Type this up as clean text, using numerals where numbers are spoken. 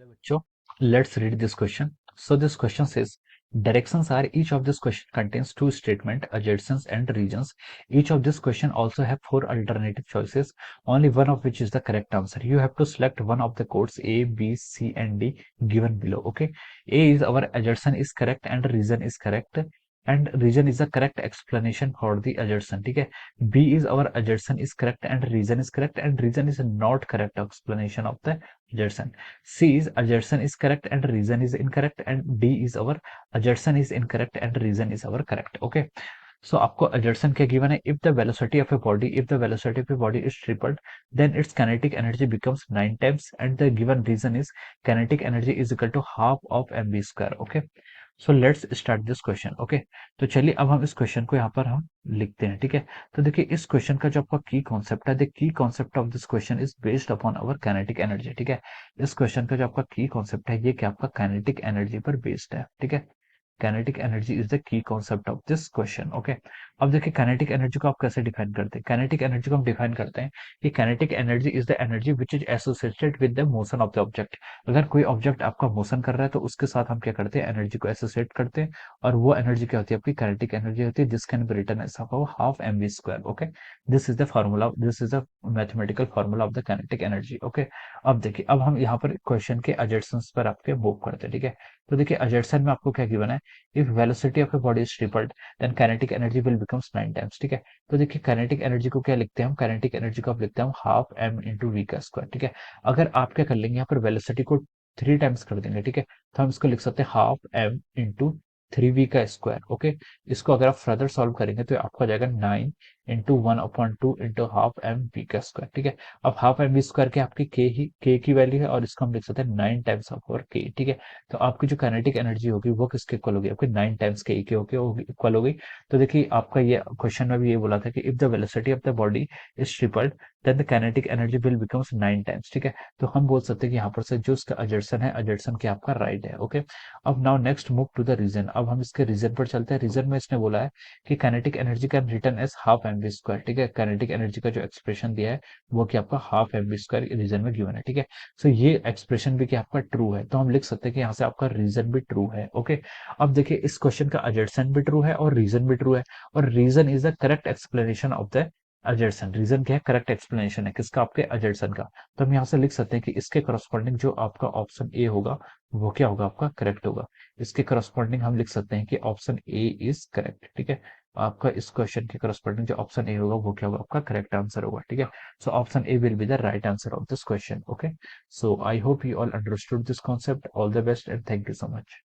Hello, bachcho. Let's read this question. So this question says, directions are each of this question contains two statement, adjacents and regions. Each of this question also have four alternative choices, only one of which is the correct answer. You have to select one of the codes A, B, C, and D given below. Okay. A is our adjacent is correct and region is correct. And region is the correct explanation for the adjacent. ठीक है. B is our adjacent is correct and region is correct, and region is not correct explanation of the adjacent. C is adjacent is correct and region is incorrect, and D is our adjacent is incorrect and region is our correct. Okay. So आपको adjacent क्या given है? If the velocity of a body is tripled, then its kinetic energy becomes 9 times, and the given reason is kinetic energy is equal to half of mv square. Okay. So let's start this question. Okay. तो चलिए अब हम इस question को यहाँ पर हम लिखते हैं. ठीक है. तो देखिए इस क्वेश्चन का जो आपका की कॉन्सेप्ट है, the key concept of this question is based upon our kinetic energy. ठीक है. इस क्वेश्चन का जो आपका की कॉन्सेप्ट है ये क्या आपका काइनेटिक एनर्जी पर बेस्ड है. ठीक है. Kinetic energy is the key concept of this question. Okay. अब देखिए काइनेटिक एनर्जी को आप कैसे डिफाइन करते हैं. काइनेटिक एनर्जी को हम डिफाइन करते हैं कि kinetic energy is the energy which is associated with the motion of the object. अगर कोई ऑब्जेक्ट आपका मोशन कर रहा है तो उसके साथ हम क्या करते हैं, एनर्जी को एसोसिएट करते हैं, और वो एनर्जी क्या होती है, आपकी काइनेटिक एनर्जी होती है. This can be written as half m v square. Okay. This is the formula, this is the mathematical formula of the kinetic energy. Okay. अब देखिए अब हम यहाँ पर क्वेश्चन के एडजेसेंट्स पर आपके मूव करते हैं. ठीक है. तो देखिए एडजेसेंट में आपको क्या गिवन है, if velocity of a body is tripled then kinetic energy will becomes 9 times. ठीक है. तो देखिए काइनेटिक एनर्जी को क्या लिखते हैं हम, काइनेटिक एनर्जी को आप लिखते हैं हाफ एम इंटू वी का स्क्वायर. ठीक है. अगर आप क्या कर लेंगे यहाँ पर वेलोसिटी को 3 टाइम्स कर देंगे. ठीक है. तो हम इसको लिख सकते हैं हाफ एम इंटू 3v का स्क्वायर. ओके. इसको अगर आप फर्दर सॉल्व करेंगे तो आपको आ जाएगा 9 into 1/2 into half m v का स्क्वायर. ठीक है. अब हाफ एम वी स्क्वायर के आपकी के की वैल्यू है, और इसको हम लिख सकते हैं 9 टाइम्स ऑफ और के. ठीक है. तो आपकी जो काइनेटिक एनर्जी होगी वो किसके इक्वल होगी, आपकी 9 टाइम्स के के होगी, इक्वल हो गई. तो देखिए आपका ये क्वेश्चन में भी ये बोला था कि if the velocity of the body is tripled then the kinetic energy will becomes 9 times. ठीक है. तो हम बोल सकते हैं कि यहाँ पर से जो इसका एडजेसेंट है, एडजेसेंट के आपका राइट है. ओके. अब now next move to the reason. अब हम इसके रीजन पर चलते हैं. रीजन में इसने बोला है कि kinetic energy can return as half m v square. ठीक है. काइनेटिक एनर्जी का जो एक्सप्रेशन दिया है वो कि आपका half m v square reason में गिवन है. ठीक है. सो ये एक्सप्रेशन भी कि आपका ट्रू है, तो हम लिख सकते हैं कि यहाँ से आपका रीजन भी ट्रू है. ओके. अब देखिए इस क्वेश्चन का एडजेसेंट भी ट्रू है और रीजन भी ट्रू है, और reason is the correct explanation of the adjacent. Reason क्या है, करेक्ट एक्सप्लेनेशन है किसका, आपके एडजेसेंट का. तो हम यहाँ से लिख सकते हैं कि इसके करस्पॉन्डिंग जो आपका ऑप्शन ए होगा वो क्या होगा, आपका करेक्ट होगा. इसके करस्पॉन्डिंग हम लिख सकते हैं कि ऑप्शन ए इज करेक्ट. ठीक है. आपका इस क्वेश्चन के करस्पॉन्डिंग जो ऑप्शन ए होगा वो क्या होगा, आपका करेक्ट आंसर होगा. ठीक है. So option A will be the right answer of this question. Okay. So I hope you all understood this concept. All the best and thank you so much.